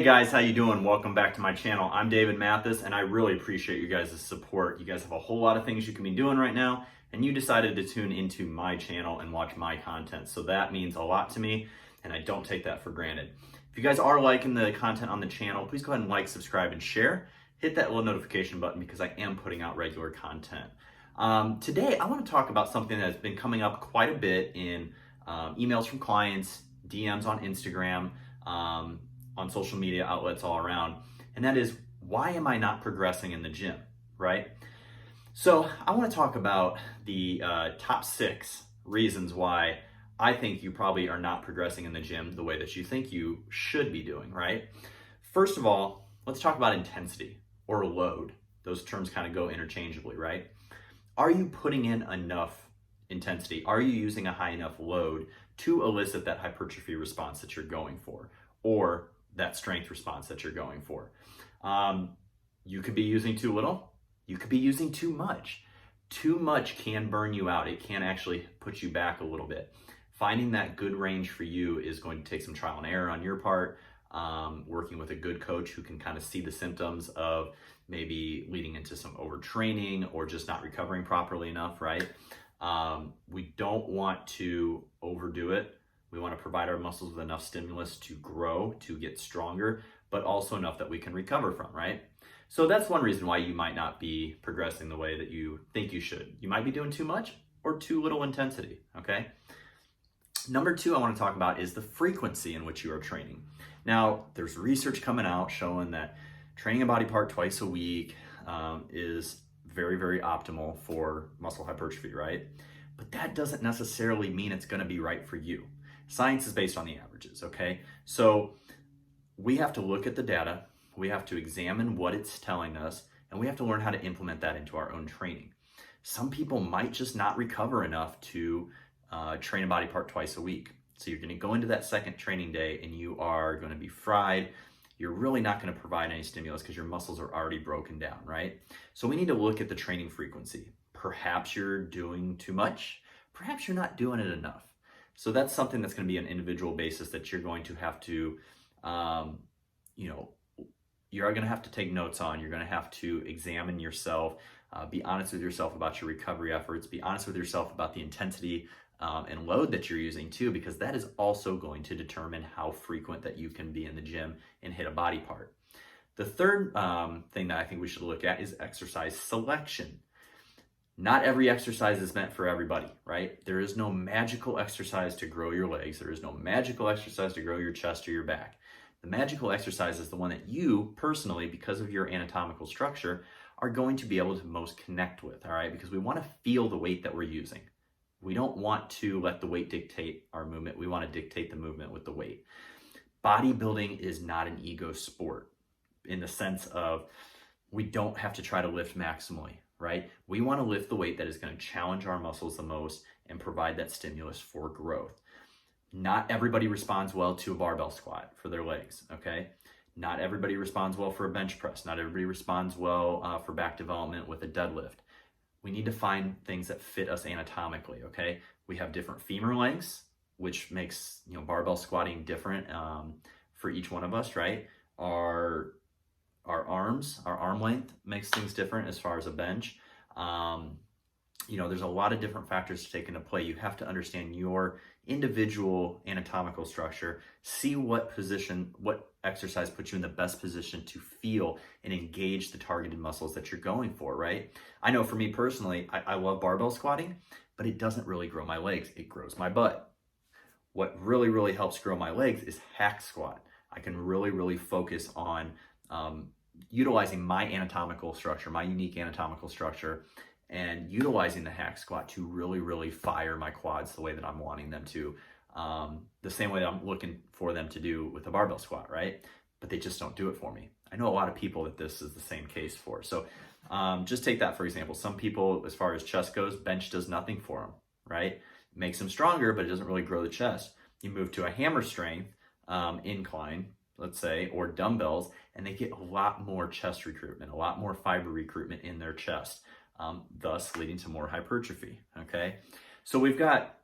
Hey guys, how you doing? Welcome back to my channel. I'm David Mathis, and I really appreciate you guys' support. You guys have a whole lot of things you can be doing right now, and you decided to tune into my channel and watch my content. So that means a lot to me, and I don't take that for granted. If you guys are liking the content on the channel, please go ahead and like, subscribe, and share. Hit that little notification button because I am putting out regular content. Today, I want to talk about something that's been coming up quite a bit in emails from clients, DMs on Instagram, on social media outlets all around, and that is, why am I not progressing in the gym, right? So I want to talk about the top 6 reasons why I think you probably are not progressing in the gym the way that you think you should be doing, right? First of all, let's talk about intensity or load. Those terms kind of go interchangeably, right? Are you putting in enough intensity? Are you using a high enough load to elicit that hypertrophy response that you're going for, or that strength response that you're going for? You could be using too little. You could be using too much. Too much can burn you out. It can actually put you back a little bit. Finding that good range for you is going to take some trial and error on your part, working with a good coach who can kind of see the symptoms of maybe leading into some overtraining or just not recovering properly enough, right? We don't want to overdo it. We want to provide our muscles with enough stimulus to grow, to get stronger, but also enough that we can recover from, right? So that's one reason why you might not be progressing the way that you think you should. You might be doing too much or too little intensity, okay? Number 2 I want to talk about is the frequency in which you are training. Now, there's research coming out showing that training a body part twice a week is very, very optimal for muscle hypertrophy, right? But that doesn't necessarily mean it's going to be right for you. Science is based on the averages, okay? So we have to look at the data, we have to examine what it's telling us, and we have to learn how to implement that into our own training. Some people might just not recover enough to train a body part twice a week. So you're gonna go into that second training day and you are gonna be fried. You're really not gonna provide any stimulus because your muscles are already broken down, right? So we need to look at the training frequency. Perhaps you're doing too much, perhaps you're not doing it enough. So that's something that's going to be an individual basis that you're going to have to, you're going to have to take notes on. You're going to have to examine yourself, be honest with yourself about your recovery efforts, be honest with yourself about the intensity and load that you're using too, because that is also going to determine how frequent that you can be in the gym and hit a body part. The third thing that I think we should look at is exercise selection. Not every exercise is meant for everybody, right? There is no magical exercise to grow your legs. There is no magical exercise to grow your chest or your back. The magical exercise is the one that you personally, because of your anatomical structure, are going to be able to most connect with, all right? Because we want to feel the weight that we're using. We don't want to let the weight dictate our movement. We want to dictate the movement with the weight. Bodybuilding is not an ego sport in the sense of we don't have to try to lift maximally, right? We want to lift the weight that is going to challenge our muscles the most and provide that stimulus for growth. Not everybody responds well to a barbell squat for their legs, okay? Not everybody responds well for a bench press. Not everybody responds well for back development with a deadlift. We need to find things that fit us anatomically, okay? We have different femur lengths, which makes barbell squatting different for each one of us, right? Our arms, our arm length makes things different as far as a bench. There's a lot of different factors to take into play. You have to understand your individual anatomical structure, see what exercise puts you in the best position to feel and engage the targeted muscles that you're going for, right? I know for me personally, I love barbell squatting, but it doesn't really grow my legs. It grows my butt. What really, really helps grow my legs is hack squat. I can really, really focus on utilizing my anatomical structure, my unique anatomical structure, and utilizing the hack squat to really, really fire my quads the way that I'm wanting them to, the same way that I'm looking for them to do with the barbell squat, right? But they just don't do it for me. I know a lot of people that this is the same case for. So just take that for example. Some people, as far as chest goes, bench does nothing for them, right? It makes them stronger, but it doesn't really grow the chest. You move to a hammer strength incline, let's say, or dumbbells, and they get a lot more chest recruitment, a lot more fiber recruitment in their chest, thus leading to more hypertrophy, okay? So we've got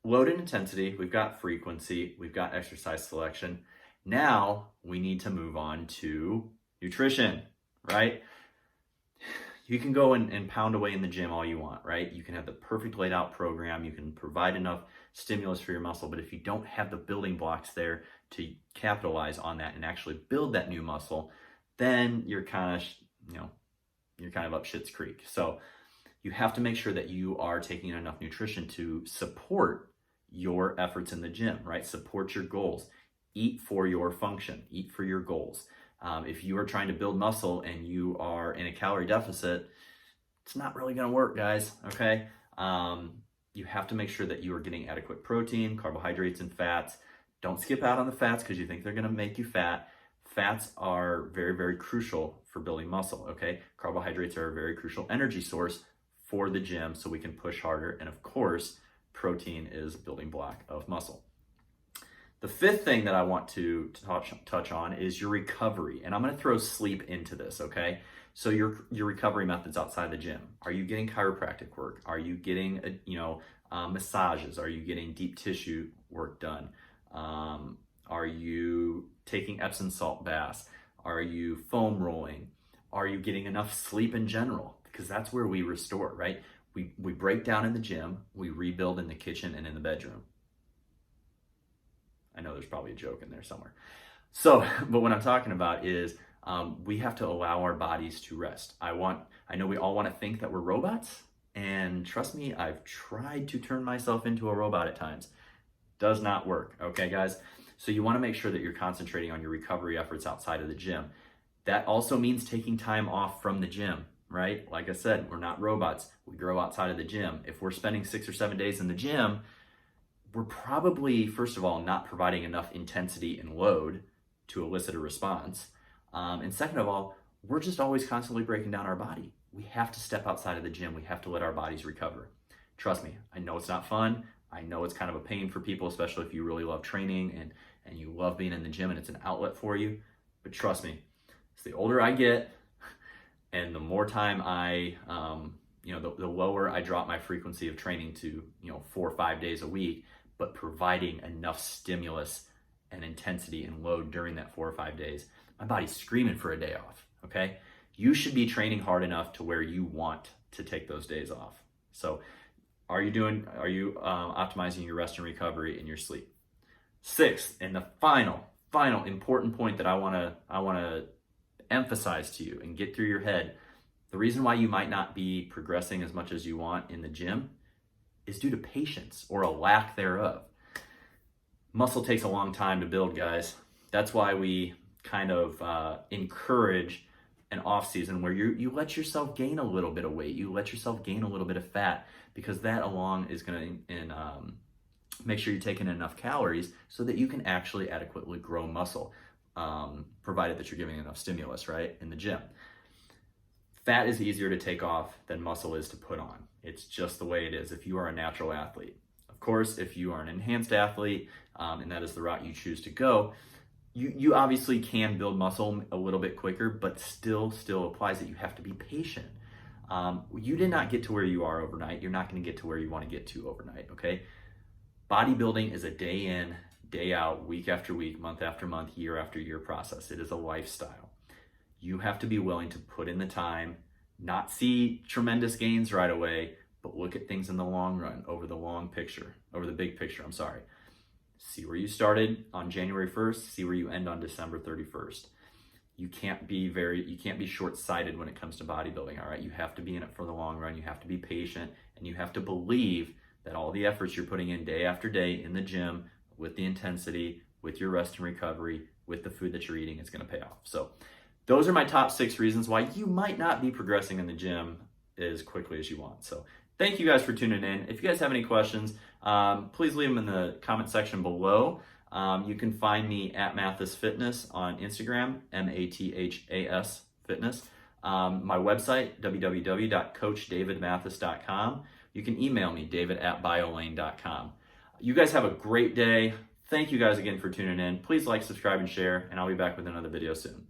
load and intensity, we've got frequency, we've got exercise selection. Now we need to move on to nutrition, right? You can go and pound away in the gym all you want, right? You can have the perfect laid out program. You can provide enough stimulus for your muscle, but if you don't have the building blocks there to capitalize on that and actually build that new muscle, then you're kind of up shit's creek. So you have to make sure that you are taking enough nutrition to support your efforts in the gym, right? Support your goals. Eat for your function, eat for your goals. If you are trying to build muscle and you are in a calorie deficit, it's not really going to work, guys, okay? You have to make sure that you are getting adequate protein, carbohydrates, and fats. Don't skip out on the fats because you think they're going to make you fat. Fats are very, very crucial for building muscle, okay? Carbohydrates are a very crucial energy source for the gym so we can push harder. And of course, protein is a building block of muscle. The fifth thing that I want to touch on is your recovery. And I'm going to throw sleep into this, okay? So your recovery methods outside the gym. Are you getting chiropractic work? Are you getting, massages? Are you getting deep tissue work done? Are you taking Epsom salt baths? Are you foam rolling? Are you getting enough sleep in general? Because that's where we restore, right? We break down in the gym, we rebuild in the kitchen and in the bedroom. I know there's probably a joke in there somewhere. So, but what I'm talking about is we have to allow our bodies to rest. I know we all want to think that we're robots, and trust me, I've tried to turn myself into a robot at times. Does not work, okay, guys? So you want to make sure that you're concentrating on your recovery efforts outside of the gym. That also means taking time off from the gym, right? Like I said, we're not robots. We grow outside of the gym. If we're spending 6 or 7 days in the gym, we're probably, first of all, not providing enough intensity and load to elicit a response. And second of all, we're just always constantly breaking down our body. We have to step outside of the gym. We have to let our bodies recover. Trust me, I know it's not fun. I know it's kind of a pain for people, especially if you really love training and you love being in the gym and it's an outlet for you. But trust me, it's the older I get and the more time the lower I drop my frequency of training to, 4 or 5 days a week, but providing enough stimulus and intensity and load during that 4 or 5 days, my body's screaming for a day off, okay? You should be training hard enough to where you want to take those days off. So are you optimizing your rest and recovery and your sleep? Sixth, and the final important point that I wanna emphasize to you and get through your head, the reason why you might not be progressing as much as you want in the gym is due to patience or a lack thereof. Muscle takes a long time to build, guys. That's why we kind of encourage an off season where you let yourself gain a little bit of weight, you let yourself gain a little bit of fat, because that along is going to make sure you're taking enough calories so that you can actually adequately grow muscle, provided that you're giving enough stimulus, right, in the gym. Fat is easier to take off than muscle is to put on. It's just the way it is if you are a natural athlete. Of course, if you are an enhanced athlete, and that is the route you choose to go, you obviously can build muscle a little bit quicker, but still applies that you have to be patient. You did not get to where you are overnight. You're not going to get to where you want to get to overnight, okay? Bodybuilding is a day in, day out, week after week, month after month, year after year process. It is a lifestyle. You have to be willing to put in the time, not see tremendous gains right away, but look at things in the long run, over the big picture, I'm sorry. See where you started on January 1st, see where you end on December 31st. You can't be short-sighted when it comes to bodybuilding, all right? You have to be in it for the long run, you have to be patient, and you have to believe that all the efforts you're putting in day after day in the gym, with the intensity, with your rest and recovery, with the food that you're eating, is gonna pay off. So those are my top 6 reasons why you might not be progressing in the gym as quickly as you want. So thank you guys for tuning in. If you guys have any questions, please leave them in the comment section below. You can find me at mathasfitness on Instagram, MATHAS fitness. My website, www.coachdavidmathis.com. You can email me, david@biolane.com. You guys have a great day. Thank you guys again for tuning in. Please like, subscribe, and share, and I'll be back with another video soon.